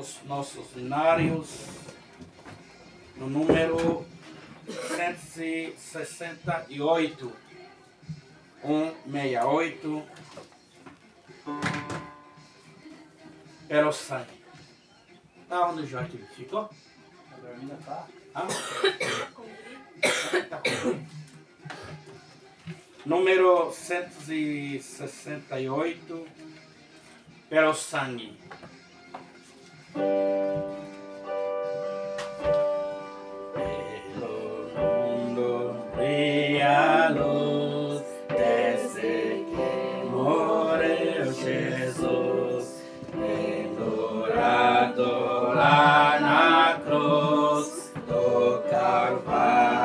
os nossos binários no número 168, 168, pelo sangue. Tá onde o Joaquim ficou? Ainda tá. Ah? Número 168, pelo sangue. Pelo mundo brilla a luz, desde que morreu Jesus, pendurado lá na cruz do Calvário.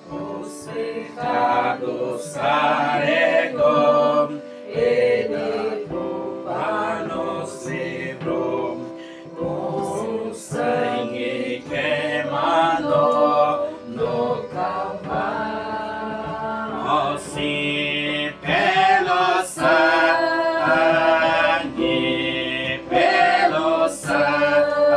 Os pecados carregou e da culpa nos livrou, com o sangue que mandou no Calvário. Oh, sim, pelo sangue, pelo sangue,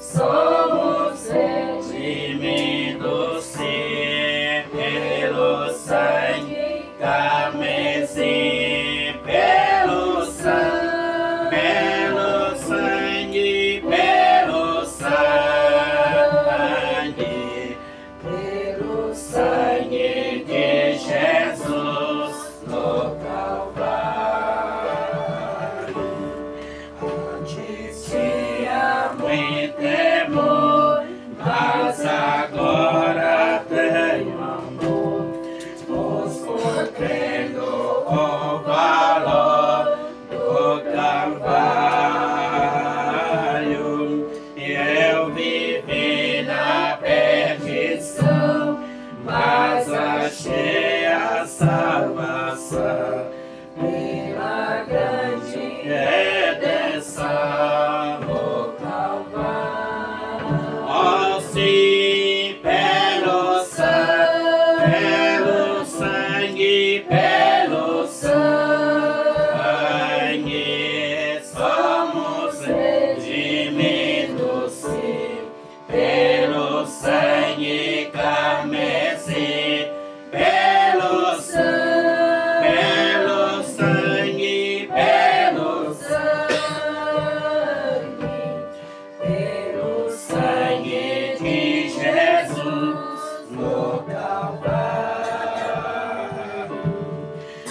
somos redimidos, sim, pelo sangue carmesim, pelo sangue, pelo sangue, pelo sangue, pelo sangue de Jesus no Calvário. Antes tinha muito temor, mas agora tenho amor, pois compreendo o valor do Calvário. E eu vivi na perdição, mas achei a salvação pela grande redenção no Calvário. Oh, sim, pelo sangue, pelo sangue, somos redimidos, sim, pelo sangue carmesim, pelo sangue, pelo sangue, pelo sangue de Jesus no Calvário.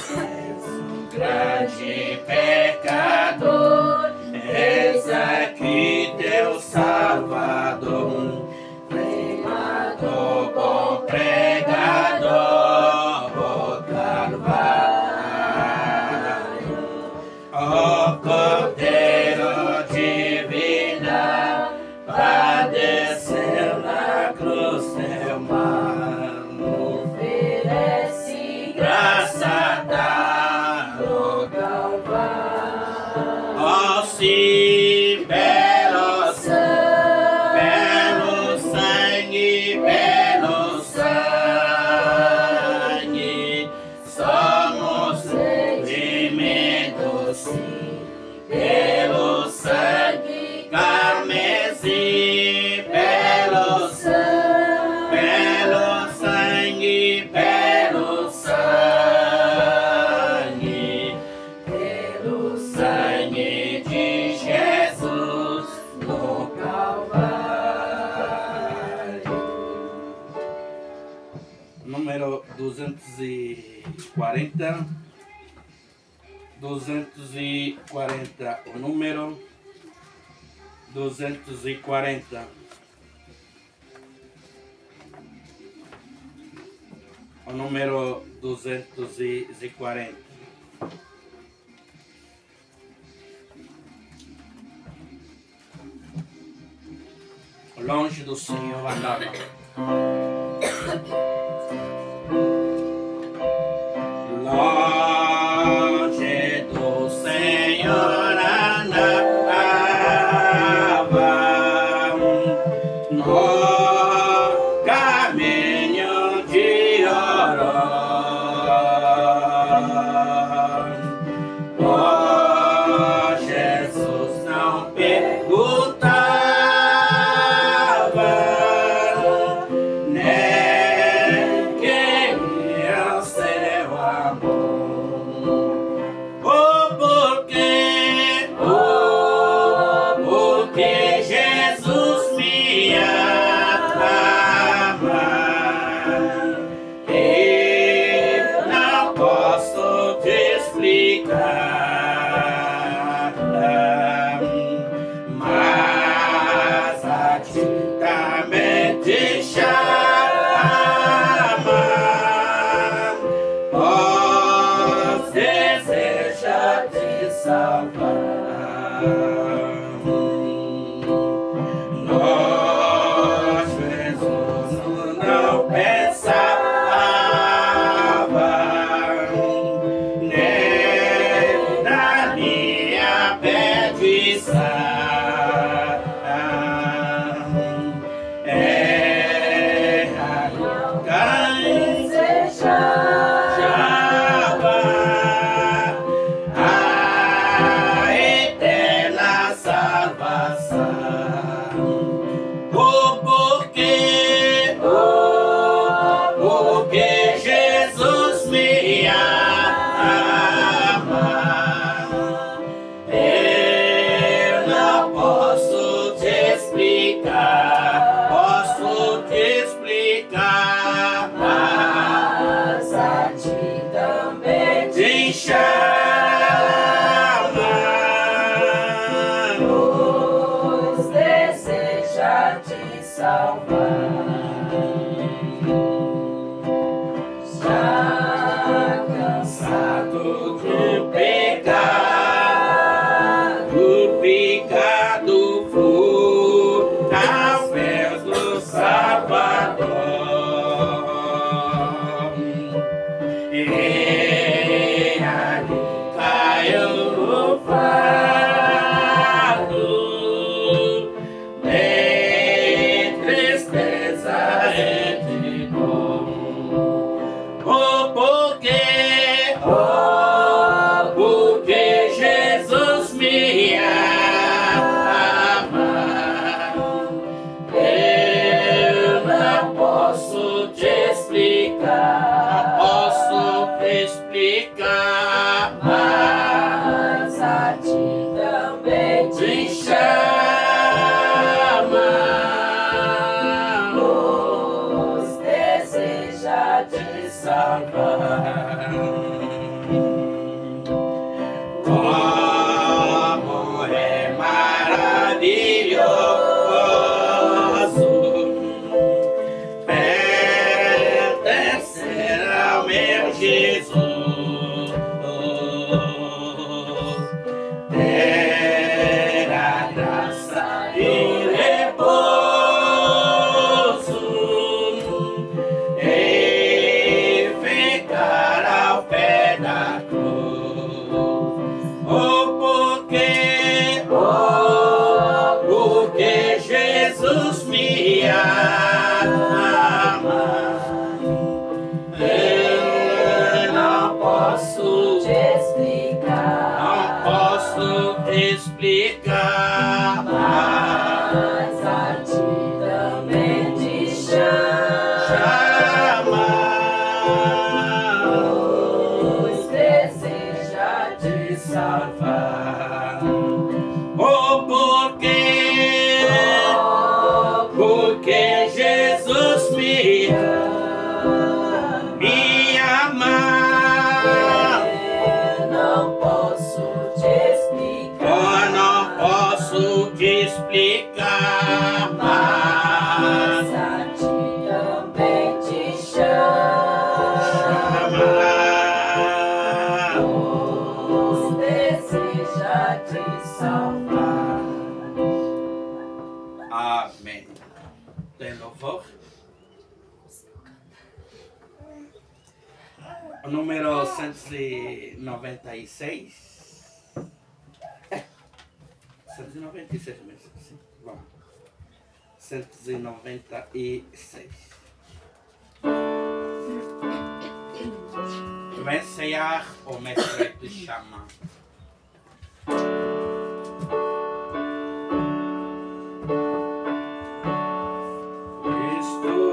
És um grande pecador, eis aqui teu Salvador, pregador, bom pregador, o Calvário. Ó Cordeiro divino, padeceu na cruz teu mano, oferece graça dá no Calvário. Ó, sim, pelo sangue, pelo sangue, somos redimidos, sim, pelo sangue carmesim, pelo sangue, pelo sangue de Jesus no Calvário. Número 240, 240, o número 240. O número 240. Longe do Senhor andava. Longe do Senhor andava no caminho de Oró. salvar. Nós, Jesus, não pensava nem na minha perdição. Amém. Tem louvor? O número 196. 196 mesmo. Sim. Vamos. 196. Vencear o mestre te chama. Vencer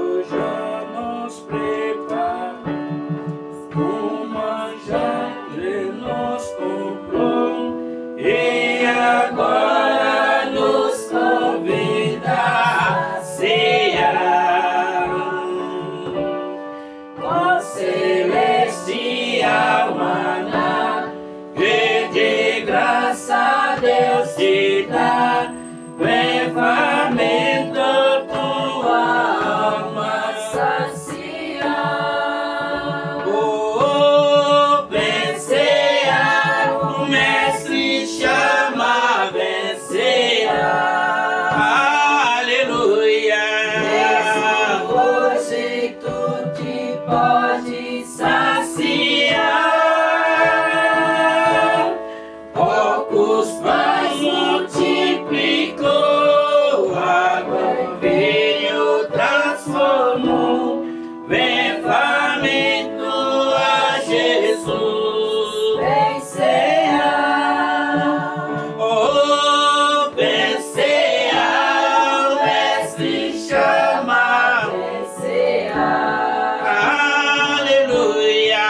o mestre poucos pães multiplicou, água em vinho transformou, vem faminto a Jesus, vem cear, oh, vem cear, o mestre chama, vem cear, aleluia.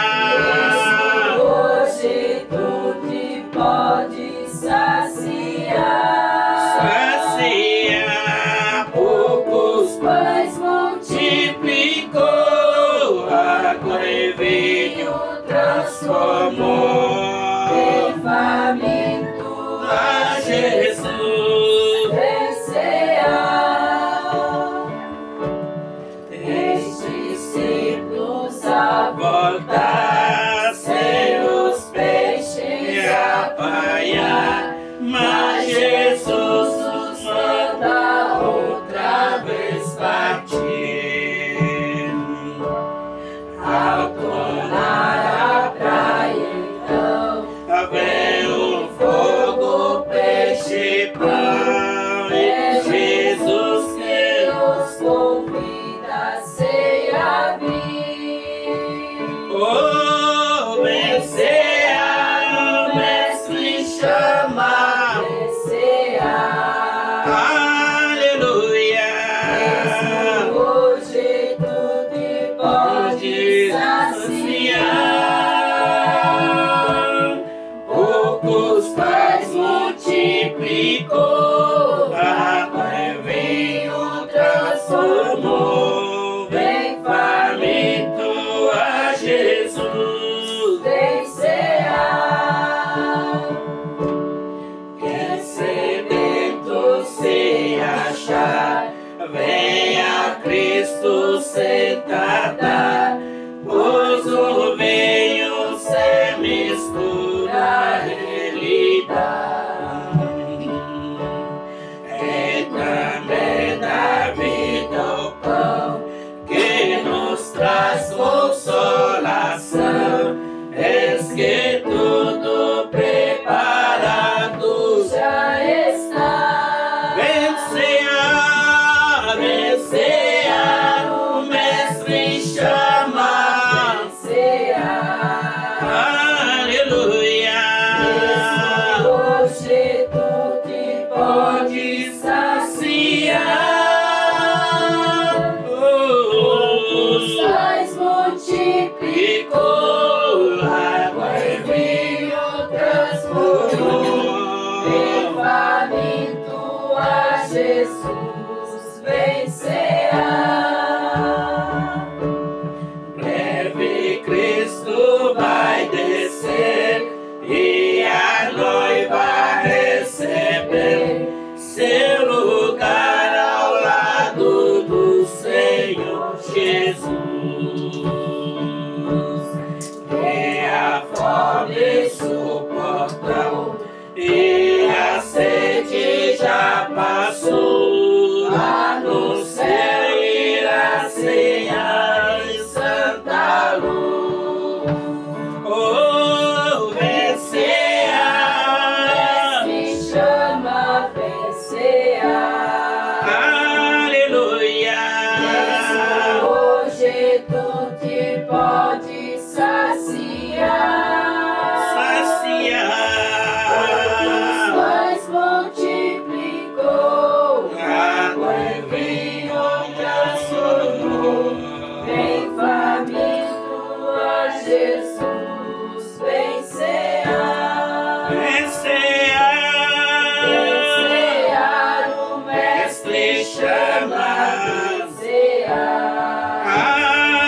Hoje tu te pode saciar, poucos pães multiplicou, água em vinho transformou, vem faminto a Jesus, vem cear, três discípulos a voltar sem os peixes apanhar, mas Jesus nos manda outra vez partir. Ao tornar a praia então, vem um fogo, peixe, pão, e Jesus que nos convida a ceia vir. Oh, vem cear, o mestre chama, vem cear, aleluia. Hoje tu te pode saciar, poucos pães multiplicou, água em vinho transformou, vem faminto a Jesus, vem cear. Quem sedento se achar, venha Cristo sentada, pois o vinho sem mistura ele dá. É também da vida o pão que nos traz consolação, eis que tudo preparado já está. Vem cear, o mestre chama, vem cear, aleluia. Hoje tu te pode saciar, os pães multiplicou, água em vinho transformou, vem faminto a Jesus, vem cear. Breve Cristo vai descer e a noiva receber seu lugar ao lado do Senhor Jesus. E a fome suportou e a sede já passou, lá no céu irá cear em santa luz. Oh, vem cear, me chama, vem cear, aleluia. Hoje tu te pode saciar, os pães multiplicou, água em vinho transformou, vem faminto a Jesus, vem cear, vem cear, o mestre chama, vem cear,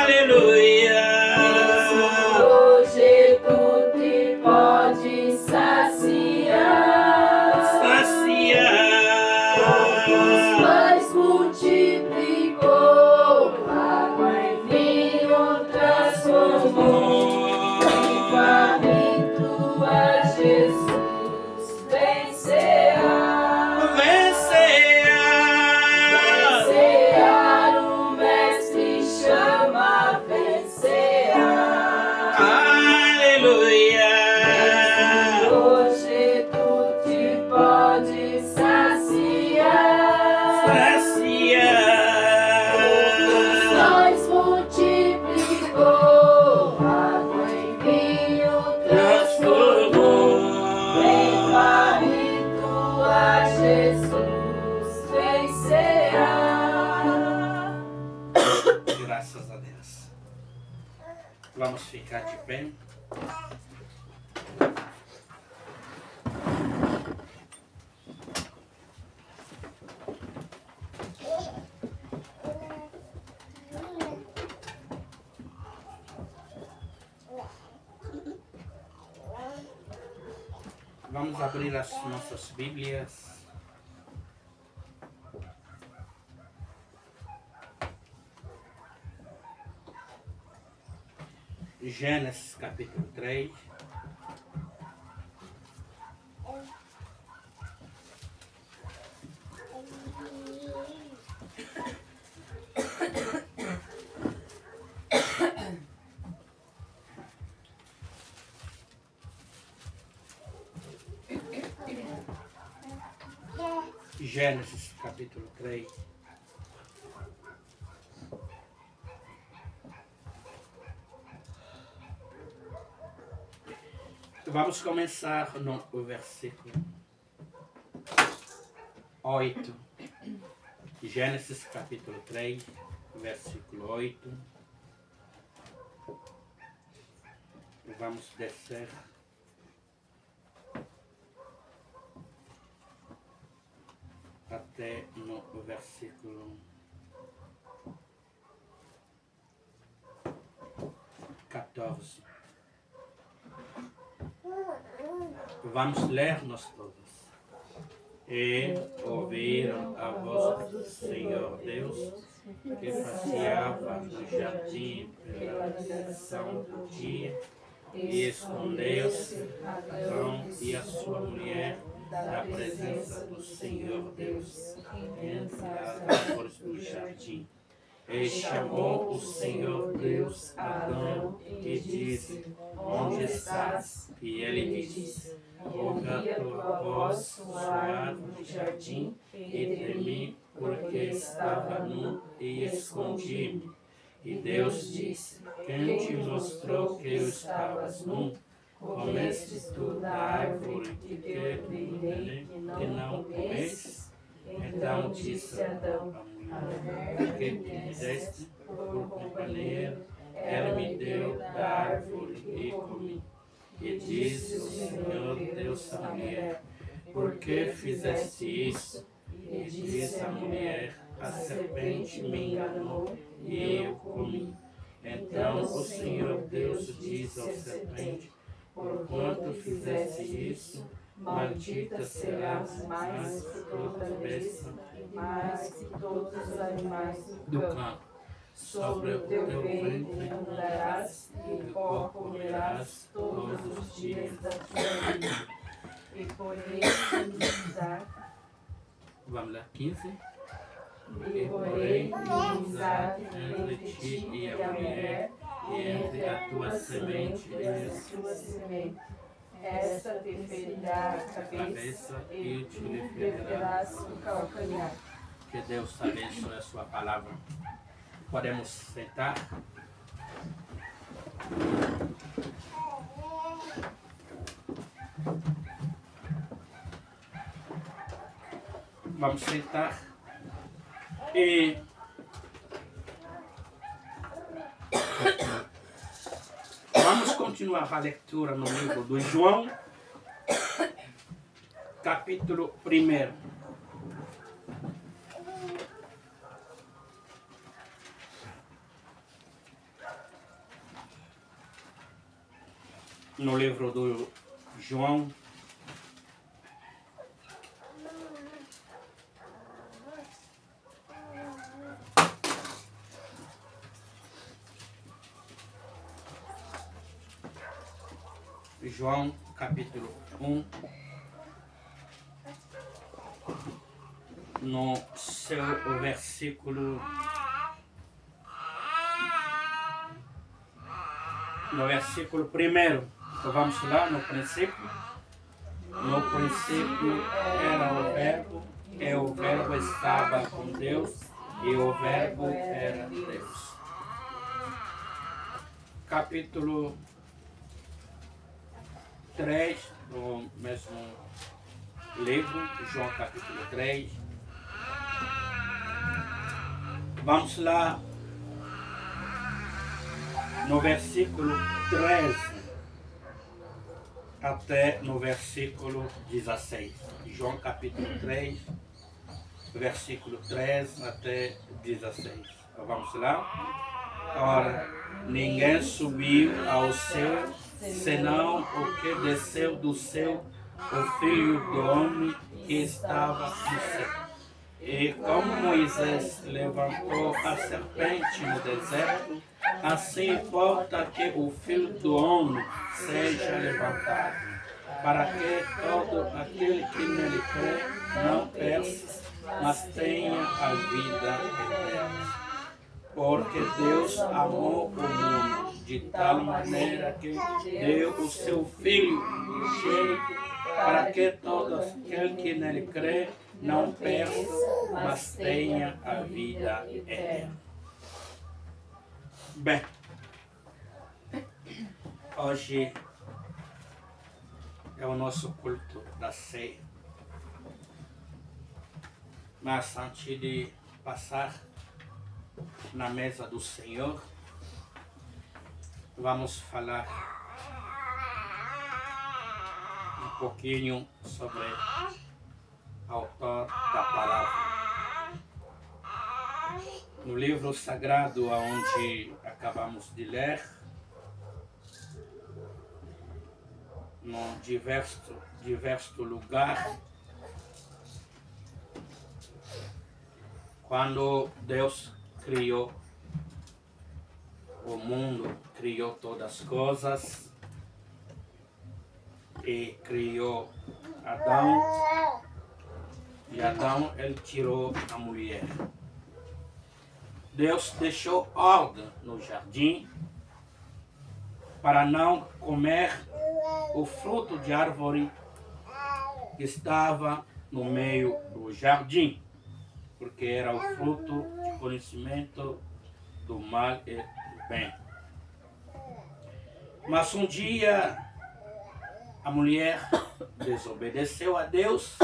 aleluia. Hoje tu te pode saciar, os pães multiplicou, água em vinho transformou, vem faminto a Jesus, vem cear, vem cear, Nós multiplicou, água em vinho transformou. Bem faminto a Jesus vencerá. Graças a Deus. Vamos ficar de pé. Vamos abrir as nossas Bíblias. Gênesis capítulo 3. Gênesis capítulo 3. Vamos começar no versículo 8. Gênesis capítulo 3, versículo 8. Vamos descer até no versículo 14. Vamos ler nós todos. E ouviram a voz do Senhor Deus, que passeava no jardim pela direção do dia, e escondeu-se Adão e a sua mulher da presença do Senhor Deus entre as árvores do jardim. E chamou o Senhor Deus a Adão e disse: onde estás? E ele disse: ouvi a tua voz soar no jardim e temi, porque estava nu e escondi-me. E Deus disse: quem te mostrou que eu estavas nu? Comestes tu da árvore que te ordenei que não comestes? Então disse Adão: a mulher que me deste por companheiro, ela me deu da árvore e comi. E disse o Senhor Deus à mulher: por que fizeste isso? E disse a mulher: a serpente me enganou e eu comi. Então o Senhor Deus disse à serpente: porquanto fizeste isso, maldita serás mais que toda besta e mais que todos os animais do campo. Sobre o teu ventre andarás e pó comerás todos os dias da tua vida. E porém inimizade. Vamos lá, 15. E porém inimizade entre ti e a mulher, e entre a tua semente e a sua semente. Esta te ferirá a cabeça e te ferirás o calcanhar. Que Deus abençoe a sua palavra. Podemos sentar. Vamos sentar. E vamos continuar a leitura no livro do João, capítulo 1. No livro do João, João capítulo 1, no seu versículo, no versículo 1. Então vamos lá no princípio. No princípio era o verbo, E o Verbo estava com Deus, e o Verbo era Deus. Capítulo 3, do mesmo livro, João capítulo 3. Vamos lá no versículo 13 até no versículo 16. João capítulo 3, versículo 13 até 16. Vamos lá? Ora, ninguém subiu ao céu, senão o que desceu do céu, o Filho do Homem que estava no céu. E como Moisés levantou a serpente no deserto, assim importa que o Filho do Homem seja levantado, para que todo aquele que nele crê não pereça, mas tenha a vida eterna. Porque Deus amou o mundo de tal maneira que deu o seu Filho único, para que todo aquele que nele crê não pereça, mas tenha a vida eterna. Bem, hoje é o nosso culto da ceia. Mas antes de passar na mesa do Senhor, vamos falar um pouquinho sobre o autor da palavra. No livro sagrado onde acabamos de ler, no diverso lugar, quando Deus criou o mundo, criou todas as coisas e criou Adão, e Adão ele tirou a mulher. Deus deixou ordem no jardim para não comer o fruto de árvore que estava no meio do jardim, porque era o fruto de conhecimento do mal e do bem. Mas um dia a mulher desobedeceu a Deus,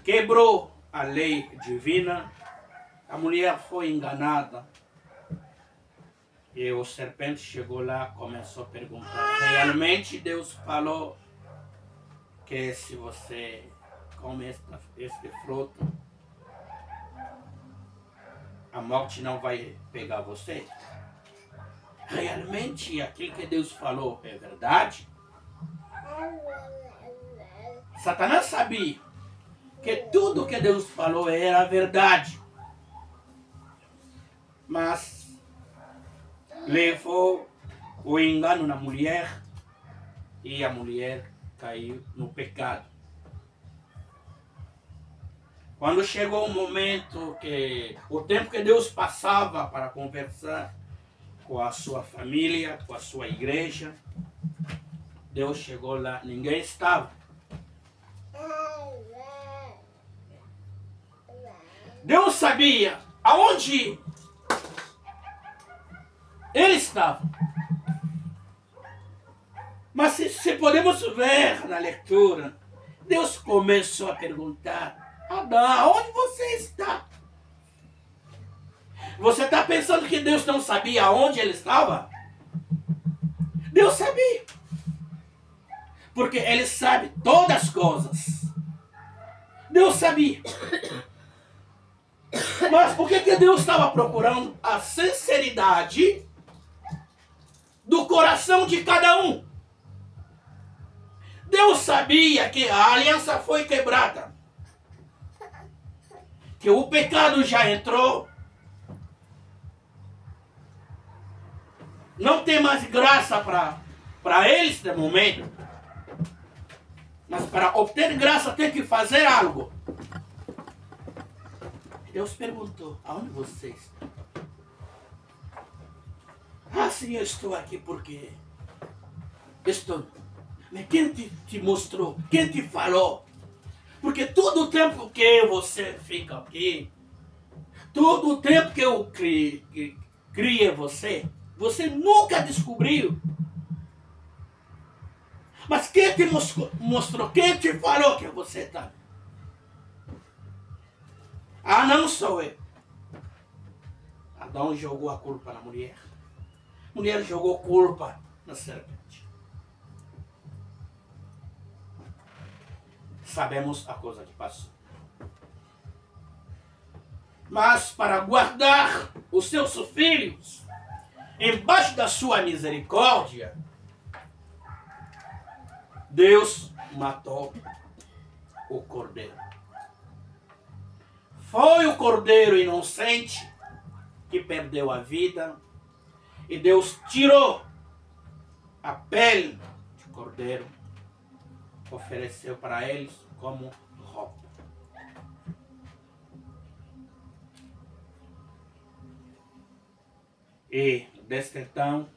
quebrou a lei divina, a mulher foi enganada. E o serpente chegou lá, começou a perguntar: realmente Deus falou que se você come este fruto, a morte não vai pegar você? Realmente aquilo que Deus falou é verdade? Satanás sabia que tudo que Deus falou era verdade, mas levou o engano na mulher e a mulher caiu no pecado. Quando chegou o momento o tempo que Deus passava para conversar com a sua família, com a sua igreja, Deus chegou lá, ninguém estava. Deus sabia aonde ele estava. Mas se podemos ver na leitura, Deus começou a perguntar: Adão, onde você está? Você está pensando que Deus não sabia onde ele estava? Deus sabia. Porque ele sabe todas as coisas. Deus sabia. Mas por que Deus estava procurando a sinceridade do coração de cada um? Deus sabia que a aliança foi quebrada, que o pecado já entrou, não tem mais graça para eles de momento, mas para obter graça tem que fazer algo. Deus perguntou: aonde você está? Ah, sim, eu estou aqui porque estou. Mas quem te mostrou? Quem te falou? Porque todo o tempo que você fica aqui, todo o tempo que eu criei você, você nunca descobriu. Mas quem te mostrou, quem te falou que você está? Ah, não sou eu. Adão jogou a culpa na mulher. Mulher jogou culpa na serpente. Sabemos a coisa que passou. Mas para guardar os seus filhos embaixo da sua misericórdia, Deus matou o cordeiro. Foi o cordeiro inocente que perdeu a vida e Deus tirou a pele de cordeiro, ofereceu para eles como roupa. E desde então,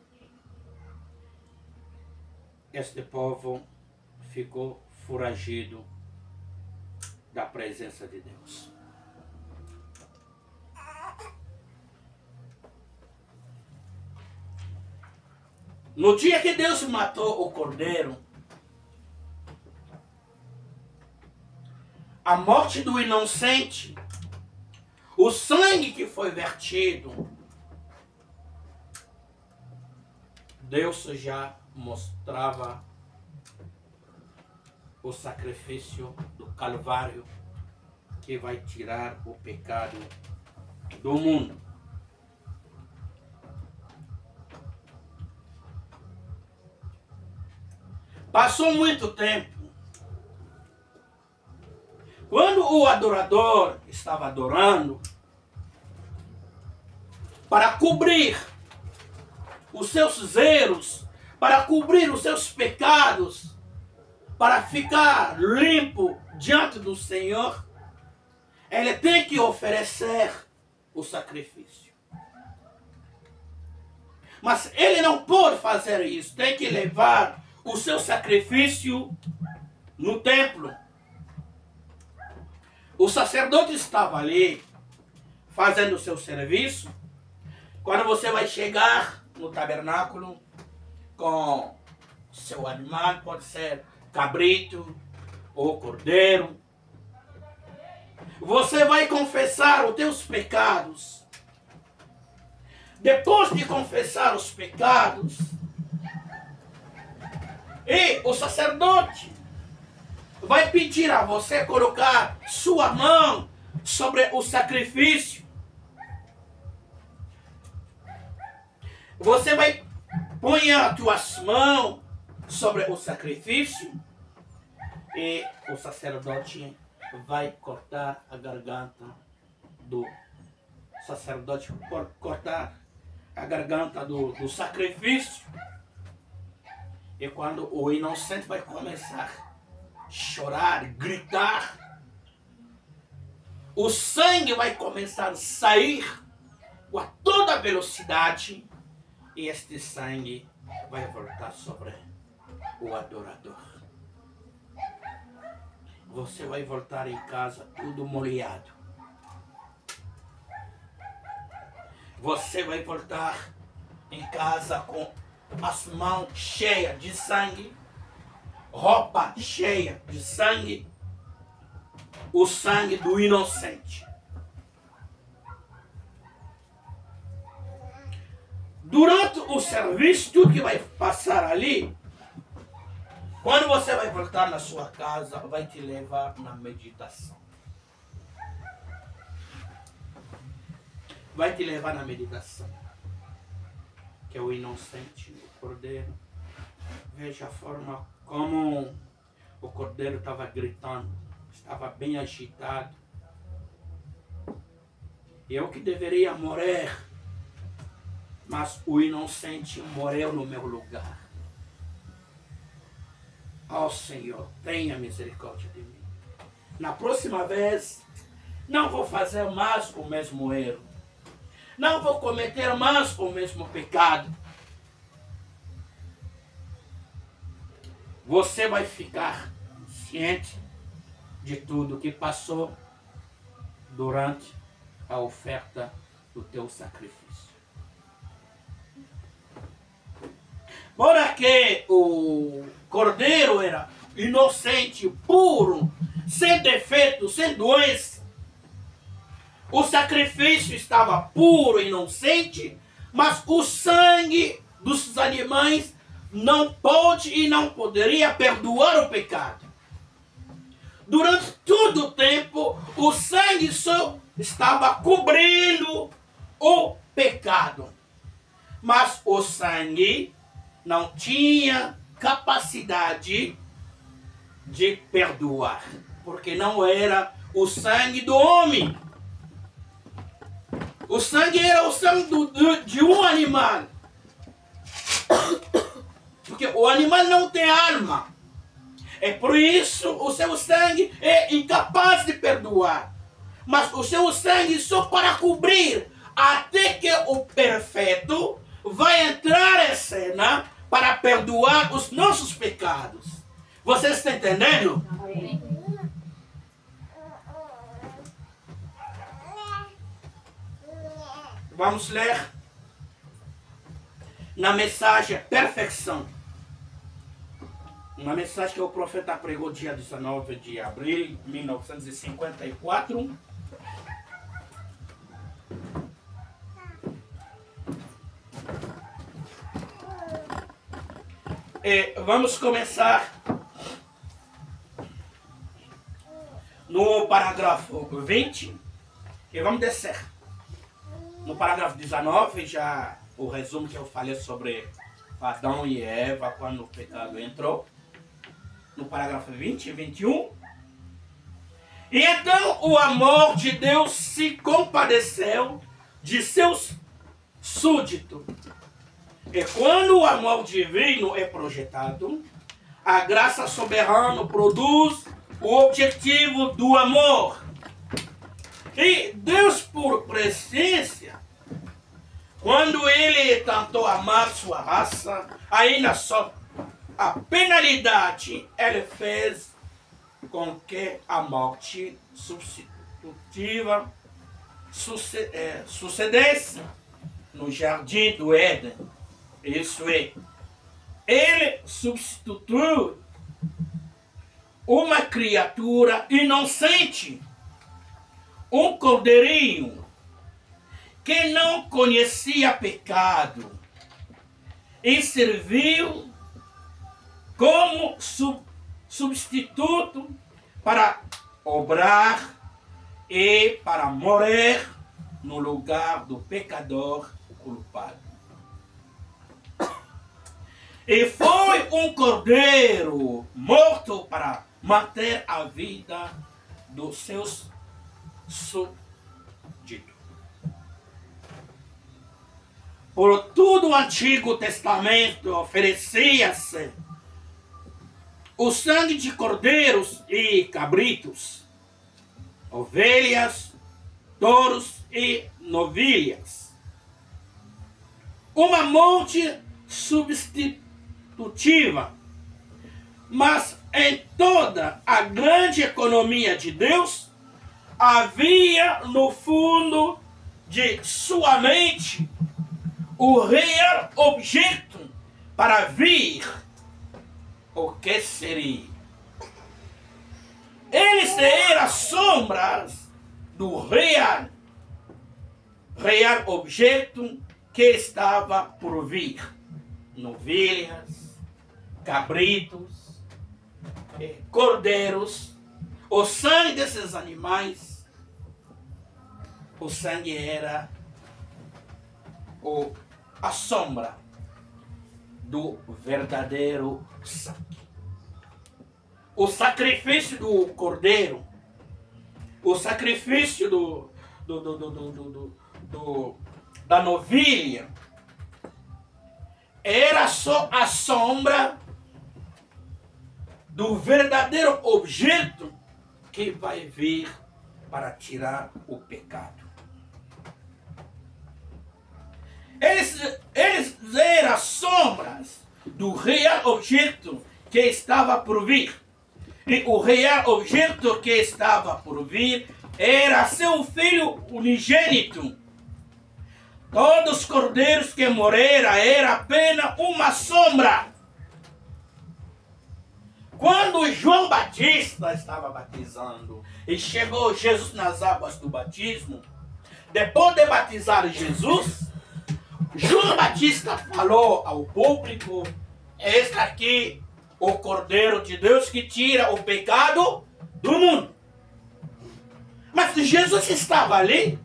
este povo ficou foragido da presença de Deus. No dia que Deus matou o cordeiro, a morte do inocente, o sangue que foi vertido, Deus já mostrava o sacrifício do Calvário que vai tirar o pecado do mundo. Passou muito tempo. Quando o adorador estava adorando, para cobrir os seus erros, para cobrir os seus pecados, para ficar limpo diante do Senhor, ele tem que oferecer o sacrifício. Mas ele não pode fazer isso, tem que levar o seu sacrifício no templo. O sacerdote estava ali fazendo o seu serviço. Quando você vai chegar no tabernáculo com seu animal, pode ser cabrito ou cordeiro, você vai confessar os teus pecados. Depois de confessar os pecados, e o sacerdote vai pedir a você colocar sua mão sobre o sacrifício. Você vai pôr as tuas mãos sobre o sacrifício e o sacerdote vai cortar a garganta do sacerdote, cortar a garganta do sacrifício. E quando o inocente vai começar a chorar, gritar, o sangue vai começar a sair com toda velocidade e este sangue vai voltar sobre o adorador. Você vai voltar em casa tudo molhado. Você vai voltar em casa com as mãos cheias de sangue, roupa cheia de sangue, o sangue do inocente. Durante o serviço, tudo que vai passar ali, quando você vai voltar na sua casa, vai te levar na meditação. Vai te levar na meditação. Que é o inocente, o cordeiro. Veja a forma como o cordeiro estava gritando. Estava bem agitado. Eu que deveria morrer, mas o inocente morreu no meu lugar. Ó Senhor, tenha misericórdia de mim. Na próxima vez, não vou fazer mais o mesmo erro. Não vou cometer mais o mesmo pecado. Você vai ficar ciente de tudo que passou durante a oferta do teu sacrifício. Porque o cordeiro era inocente, puro, sem defeito, sem doença. O sacrifício estava puro, inocente, mas o sangue dos animais não pode e não poderia perdoar o pecado. Durante todo o tempo, o sangue só estava cobrindo o pecado. Mas o sangue não tinha capacidade de perdoar, porque não era o sangue do homem. O sangue era o sangue de um animal. Porque o animal não tem alma. É por isso o seu sangue é incapaz de perdoar. Mas o seu sangue só para cobrir, até que o perfeito vai entrar em cena para perdoar os nossos pecados. Vocês estão entendendo? Amém. Vamos ler na mensagem Perfeição. Uma mensagem que o profeta pregou dia 19 de abril de 1954. E vamos começar no parágrafo 20 e vamos descer. No parágrafo 19, já o resumo que eu falei sobre Adão e Eva quando o pecado entrou. No parágrafo 20 e 21. E então o amor de Deus se compadeceu de seus súditos. E quando o amor divino é projetado, a graça soberana produz o objetivo do amor. E Deus, por presciência, quando ele tentou amar sua raça, ainda só a penalidade ele fez com que a morte substitutiva sucedesse no jardim do Éden. Isso é, ele substituiu uma criatura inocente, um cordeirinho que não conhecia pecado e serviu como substituto para obrar e para morrer no lugar do pecador culpado. E foi um cordeiro morto para manter a vida dos seus súditos. Por todo o Antigo Testamento oferecia-se o sangue de cordeiros e cabritos, ovelhas, touros e novilhas. Uma morte substitutiva, mas em toda a grande economia de Deus, havia no fundo de sua mente o real objeto para vir o que seria. Eles eram sombras do real objeto que estava por vir. Novilhas, cabritos, cordeiros. O sangue desses animais, o sangue era a sombra do verdadeiro sangue. O sacrifício do cordeiro, o sacrifício da novilha, era só a sombra do verdadeiro objeto que vai vir para tirar o pecado. Eles eram sombras do real objeto que estava por vir. E o real objeto que estava por vir era seu filho unigênito. Todos os cordeiros que morreram era apenas uma sombra. Quando João Batista estava batizando e chegou Jesus nas águas do batismo, depois de batizar Jesus, João Batista falou ao público: este aqui o Cordeiro de Deus que tira o pecado do mundo. Mas Jesus estava ali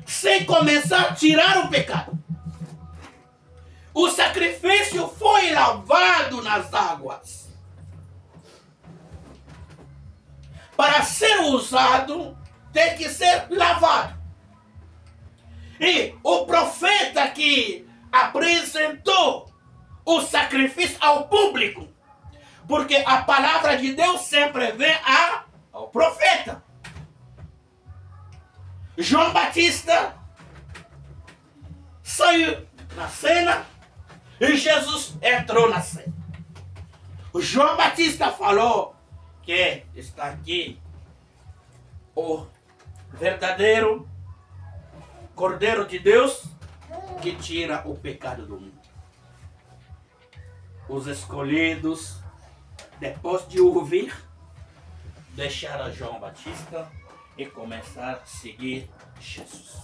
sem começar a tirar o pecado. O sacrifício foi lavado nas águas. Para ser usado, tem que ser lavado. E o profeta que apresentou o sacrifício ao público, porque a palavra de Deus sempre vem ao profeta. João Batista saiu na cena e Jesus entrou na cena. O João Batista falou que está aqui o verdadeiro Cordeiro de Deus que tira o pecado do mundo. Os escolhidos, depois de ouvir, deixaram João Batista e começaram a seguir Jesus.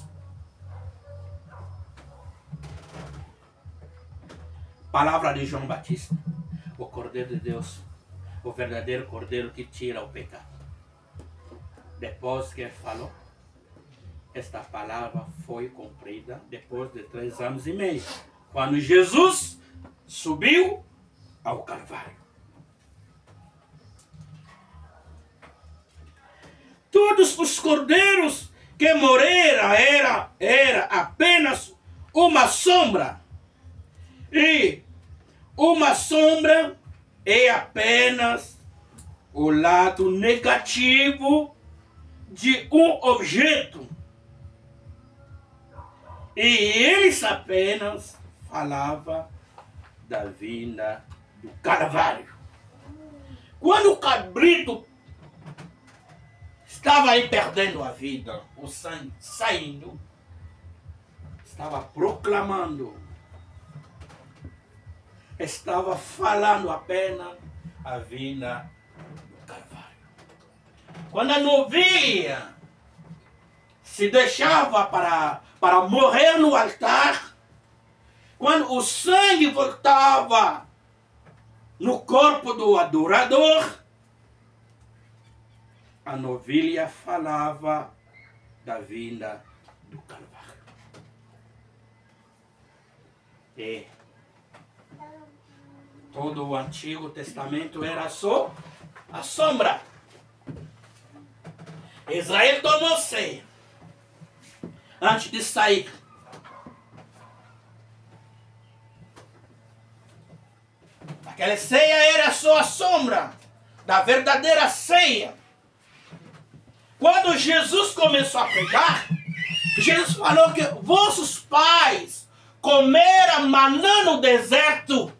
Palavra de João Batista, o Cordeiro de Deus, o verdadeiro Cordeiro que tira o pecado. Depois que ele falou, esta palavra foi cumprida depois de 3 anos e meio, quando Jesus subiu ao Calvário. Todos os cordeiros que morreram era apenas uma sombra. E uma sombra é apenas o lado negativo de um objeto. E eles apenas falavam da vinda do Calvário. Quando o cabrito estava aí perdendo a vida, o sangue saindo, estava proclamando, estava falando apenas a vinda do Calvário. Quando a novilha se deixava para morrer no altar, quando o sangue voltava no corpo do adorador, a novilha falava da vinda do Calvário. E todo o Antigo Testamento era só a sombra. Israel tomou ceia antes de sair. Aquela ceia era só a sombra da verdadeira ceia. Quando Jesus começou a pregar, Jesus falou que vossos pais comeram maná no deserto.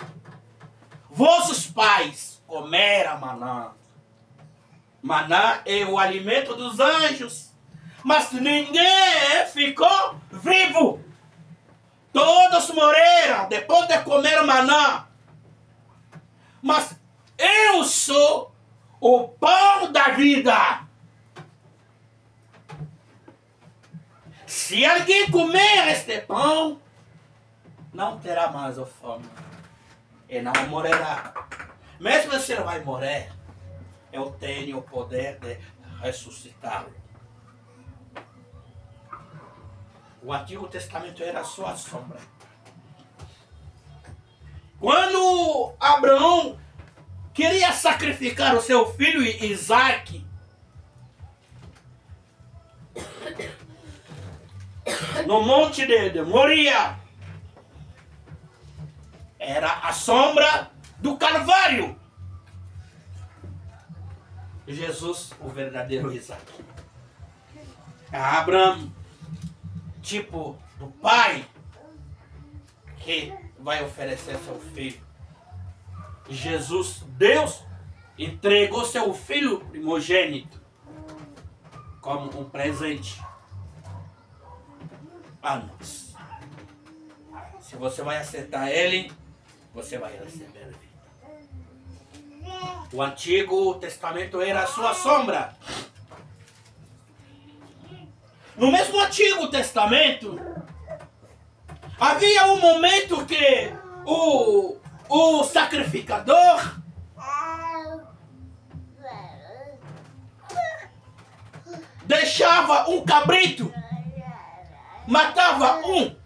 Vossos pais comeram maná. Maná é o alimento dos anjos. Mas ninguém ficou vivo. Todos morreram depois de comer maná. Mas eu sou o pão da vida. Se alguém comer este pão, não terá mais a fome. E não morrerá. Mesmo se ele vai morrer, eu tenho o poder de ressuscitá-lo. O Antigo Testamento era só a sombra. Quando Abraão queria sacrificar o seu filho Isaac, no monte de Moria, era a sombra do Calvário. Jesus, o verdadeiro Isaac. Abraão, tipo do pai que vai oferecer seu filho. Jesus, Deus, entregou seu filho primogênito como um presente a nós. Se você vai aceitar ele, você vai receber vida. O Antigo Testamento era a sua sombra. No mesmo Antigo Testamento, havia um momento que o sacrificador deixava um cabrito, matava um.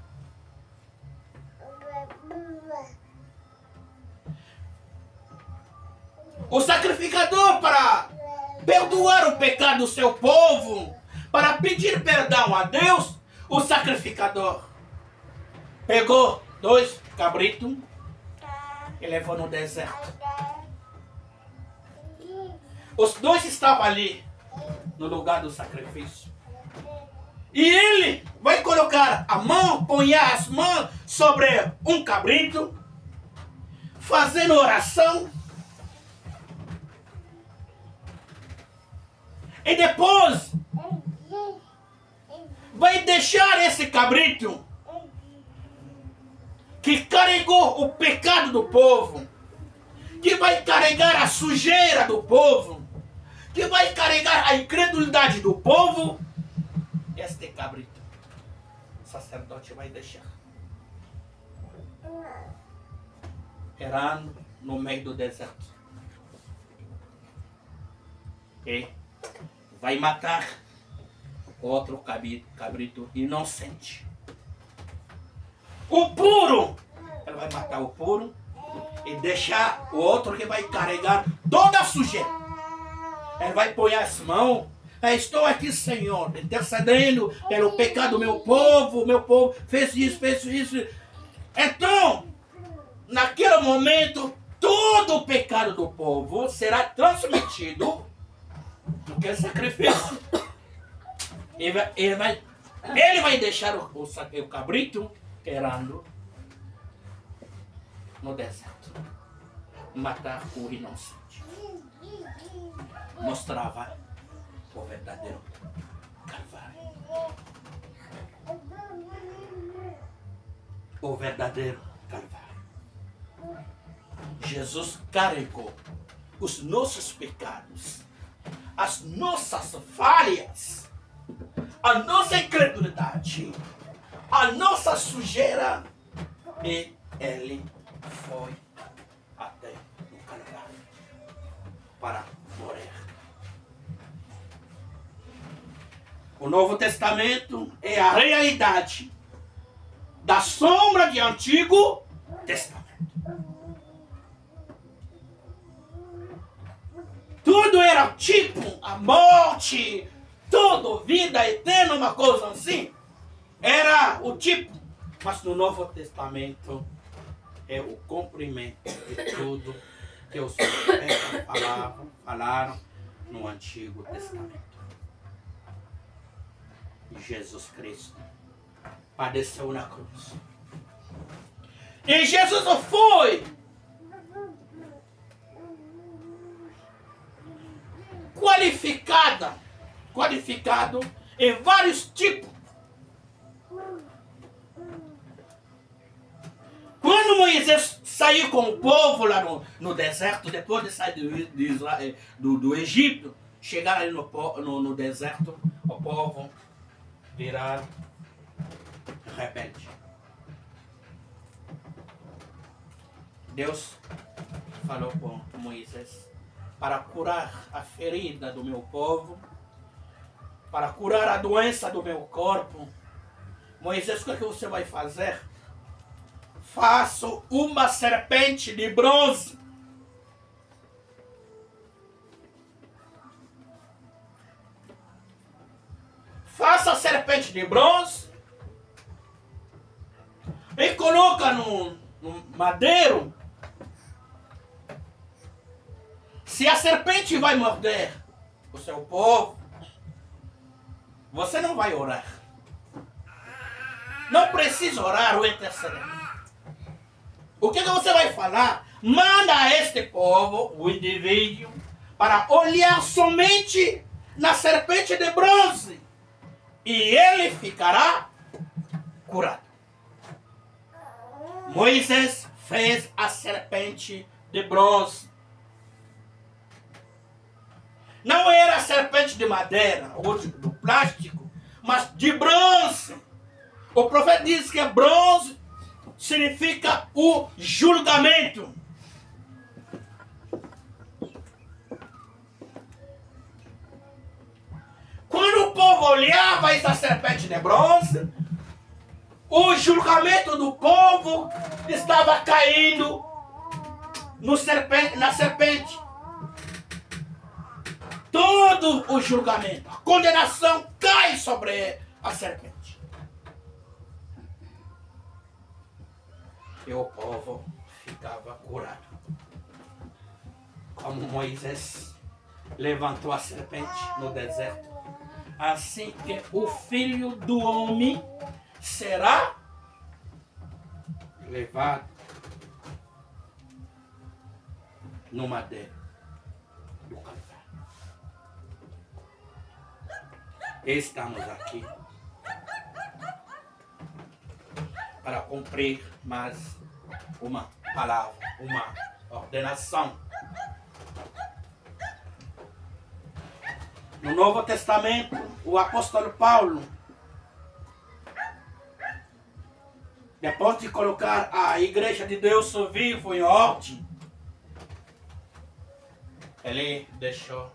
O sacrificador, para perdoar o pecado do seu povo, para pedir perdão a Deus, o sacrificador pegou 2 cabritos e levou no deserto. Os 2 estavam ali, no lugar do sacrifício. E ele vai colocar a mão, põe as mãos sobre um cabrito, fazendo oração. E depois vai deixar esse cabrito que carregou o pecado do povo, que vai carregar a sujeira do povo, que vai carregar a incredulidade do povo. Este cabrito, o sacerdote vai deixar errando no meio do deserto. E vai matar outro cabrito inocente. O puro, ele vai matar o puro e deixar o outro que vai carregar toda a sujeira. Ele vai pôr as mãos. Estou aqui, Senhor, intercedendo pelo pecado do meu povo fez isso. Então, naquele momento, todo o pecado do povo será transmitido naquele sacrifício. Ele vai deixar o cabrito querendo no deserto, matar o inocente. Mostrava o verdadeiro Calvário. O verdadeiro Calvário. Jesus carregou os nossos pecados, as nossas falhas, a nossa incredulidade, a nossa sujeira, e ele foi até o Calvário para morrer. O Novo Testamento é a realidade da sombra do Antigo Testamento. Tudo era tipo a morte, tudo, vida eterna, uma coisa assim. Era o tipo. Mas no Novo Testamento é o cumprimento de tudo que os profetas falaram no Antigo Testamento. Jesus Cristo padeceu na cruz. E Jesus foi qualificado em vários tipos. Quando Moisés saiu com o povo lá no deserto, depois de sair do Egito, chegaram ali no deserto, o povo viraram rebelde. Deus falou com Moisés para curar a ferida do meu povo, para curar a doença do meu corpo. Moisés, o que você vai fazer? Faça uma serpente de bronze. Faça a serpente de bronze e coloca no madeiro. Se a serpente vai morder o seu povo, você não vai orar. Não precisa orar ou interceder. O que você vai falar? manda a este povo, o indivíduo, para olhar somente na serpente de bronze e ele ficará curado. Moisés fez a serpente de bronze. Não era a serpente de madeira ou do plástico, mas de bronze. O profeta diz que bronze significa o julgamento. Quando o povo olhava essa serpente de bronze, o julgamento do povo estava caindo na serpente. Todo o julgamento, a condenação cai sobre a serpente. E o povo ficava curado. Como Moisés levantou a serpente no deserto, assim que o Filho do Homem será levado no madeiro do Calvário. Estamos aqui para cumprir mais uma palavra, uma ordenação. No Novo Testamento, o apóstolo Paulo, depois de colocar a igreja de Deus vivo em ordem, ele deixou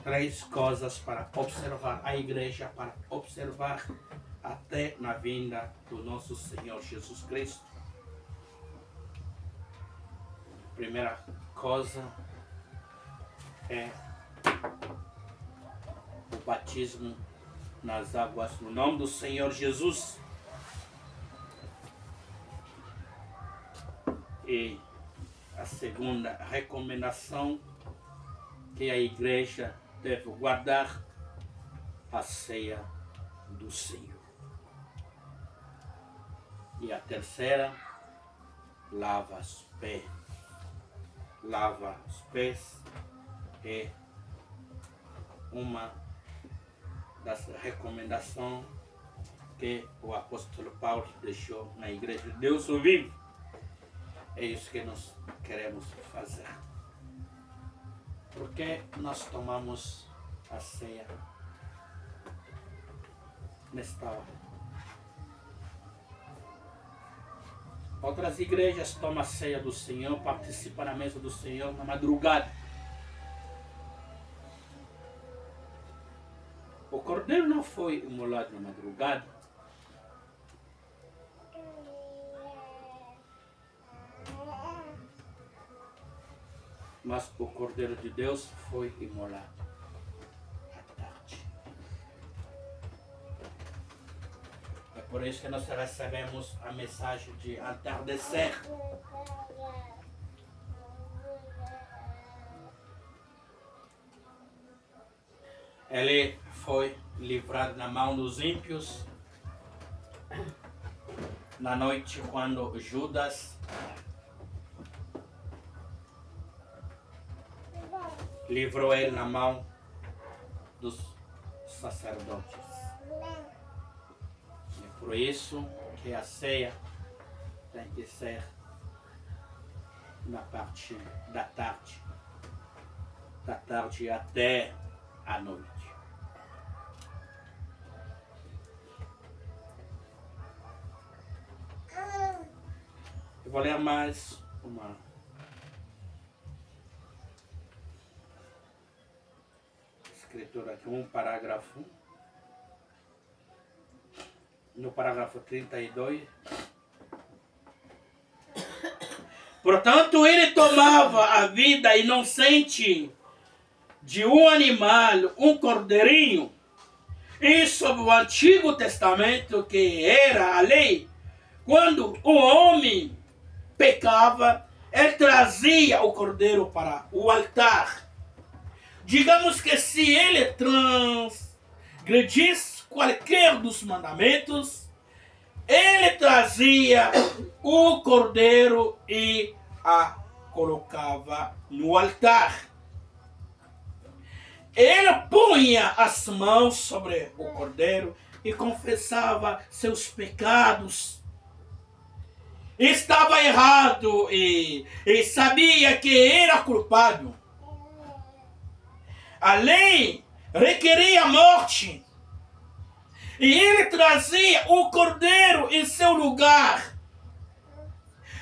3 coisas para observar a igreja, para observar até na vinda do nosso Senhor Jesus Cristo. A primeira coisa é o batismo nas águas no nome do Senhor Jesus. E a segunda recomendação que a igreja deve guardar a ceia do Senhor. E a terceira, lava os pés. Lava os pés é uma das recomendações que o apóstolo Paulo deixou na igreja de Deus vivo. É isso que nós queremos fazer. Porque nós tomamos a ceia nesta hora. Outras igrejas tomam a ceia do Senhor, participam na mesa do Senhor na madrugada. O cordeiro não foi imolado na madrugada. Mas o Cordeiro de Deus foi imolado à tarde. É por isso que nós recebemos a mensagem de entardecer. Ele foi livrado na mão dos ímpios na noite quando Judas livrou ele na mão dos sacerdotes. É por isso que a ceia tem que ser na parte da tarde até a noite. Eu vou ler mais uma escritura aqui, um parágrafo. No parágrafo 32. Portanto, ele tomava a vida inocente de um animal, um cordeirinho. E sob o Antigo Testamento, que era a lei, quando o homem pecava, ele trazia o cordeiro para o altar. Digamos que se ele transgredisse qualquer dos mandamentos, ele trazia o cordeiro e a colocava no altar. Ele punha as mãos sobre o cordeiro e confessava seus pecados. Estava errado e sabia que era culpado. A lei requeria a morte. E ele trazia o cordeiro em seu lugar.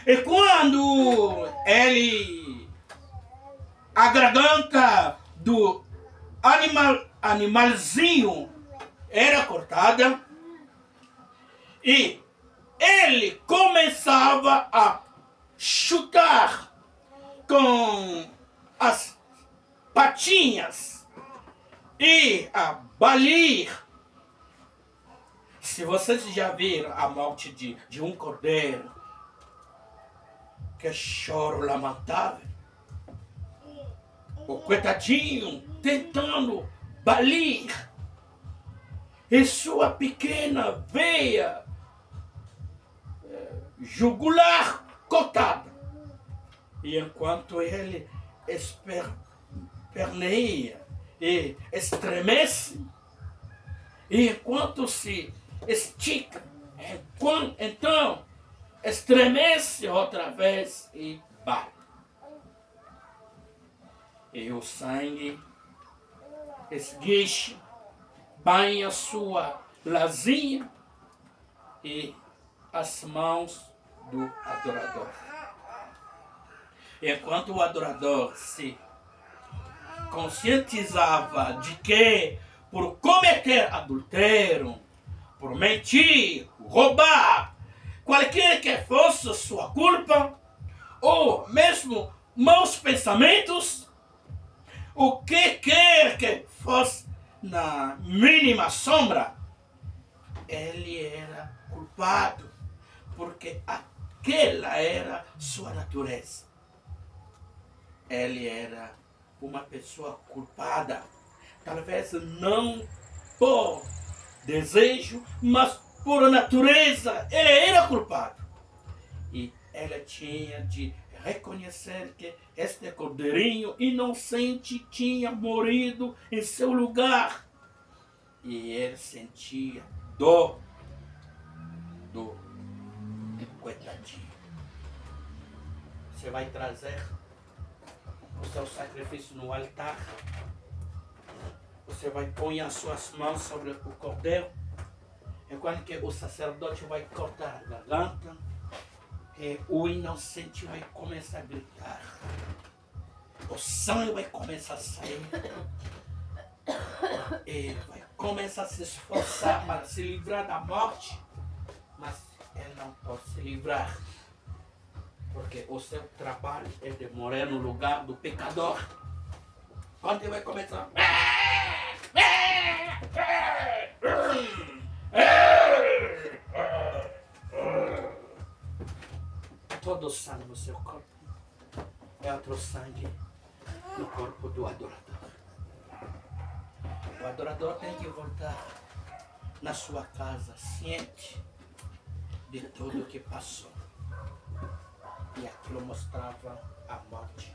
E quando a garganta do animalzinho era cortada, e ele começava a chutar com as patinhas e a balir. Se vocês já viram a morte de um cordeiro, que choro lamentável, o coitadinho tentando balir e sua pequena veia jugular cortada. E enquanto ele esperneia e estremece, e enquanto se estica, então estremece outra vez e bate. E o sangue esguicha, banha sua lazinha e as mãos do adorador. Enquanto o adorador se conscientizava de que por cometer adultério, por mentir, roubar, qualquer que fosse sua culpa, ou mesmo maus pensamentos, o que quer que fosse na mínima sombra, ele era culpado, porque aquela era sua natureza. Ele era uma pessoa culpada, talvez não por desejo, mas por natureza. Ele era culpado. E ela tinha de reconhecer que este cordeirinho inocente tinha morrido em seu lugar. E ele sentia dor do coitadinho. Você vai trazer o seu sacrifício no altar. Você vai pôr as suas mãos sobre o cordeiro. Enquanto que o sacerdote vai cortar a garganta, e o inocente vai começar a gritar. O sangue vai começar a sair. Ele vai começar a se esforçar para se livrar da morte. Mas ele não pode se livrar. Porque o seu trabalho é de morrer no lugar do pecador. Quando ele vai começar... Todo o sangue no seu corpo é outro sangue no corpo do adorador. O adorador tem que voltar na sua casa ciente de tudo o que passou. E aquilo mostrava a morte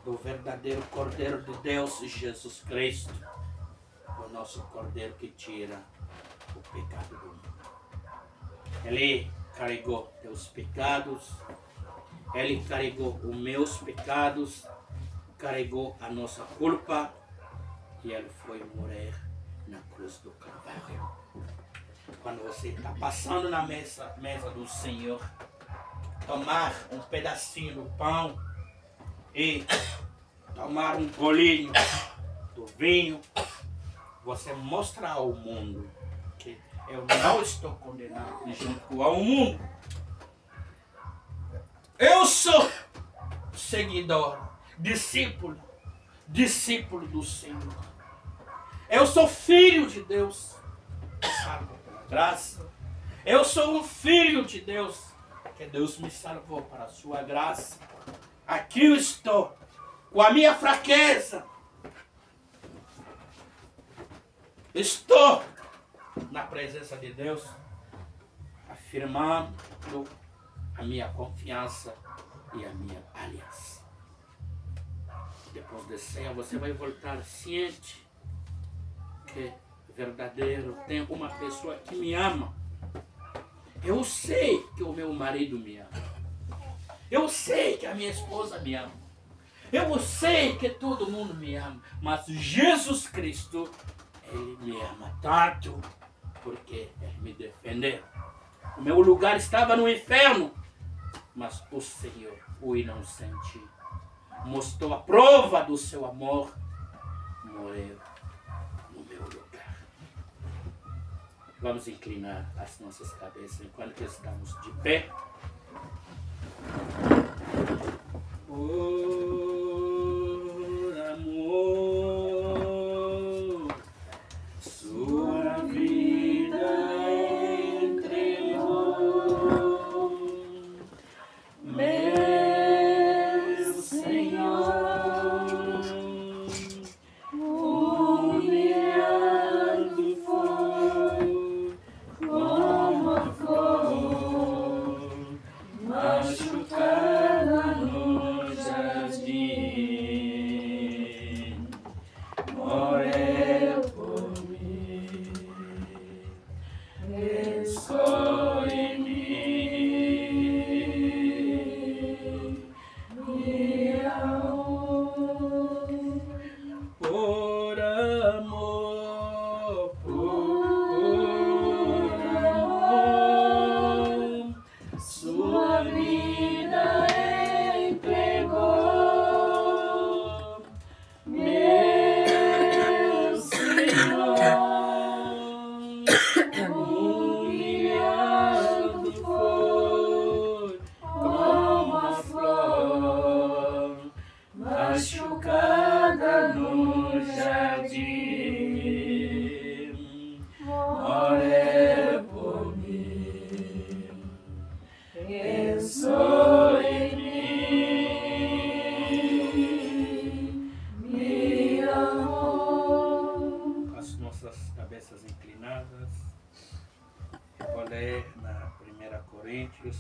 do verdadeiro Cordeiro de Deus, Jesus Cristo, o nosso Cordeiro que tira o pecado do mundo. Ele carregou teus pecados, ele carregou os meus pecados, carregou a nossa culpa e ele foi morrer na cruz do Calvário. Quando você está passando na mesa do Senhor, tomar um pedacinho do pão e tomar um golinho do vinho, você mostra ao mundo que eu não estou condenado junto ao mundo. Eu sou seguidor, discípulo do Senhor. Eu sou filho de Deus, salvo pela graça. Eu sou um filho de Deus, que Deus me salvou para a sua graça. Aqui eu estou, com a minha fraqueza. Estou na presença de Deus. afirmando a minha confiança e a minha aliança. Depois da ceia, você vai voltar ciente que verdadeiro tem uma pessoa que me ama. Eu sei que o meu marido me ama. Eu sei que a minha esposa me ama. Eu sei que todo mundo me ama. Mas Jesus Cristo, Ele me ama tanto porque Ele me defendeu. O meu lugar estava no inferno, mas o Senhor, o inocente, mostrou a prova do seu amor, morreu no meu lugar. Vamos inclinar as nossas cabeças enquanto estamos de pé. Por amor, sua vida entregou, meu Senhor, humilhado foi como a flor machucada no jardim, morreu por mim, pensou em mim, me amou por amor, sua vida entregou, meu Senhor, humilhado foi como a flor machucada no jardim, morreu por mim, pensou em mim, me amou. Com as nossas cabeças inclinadas, eu vou ler na 1 Coríntios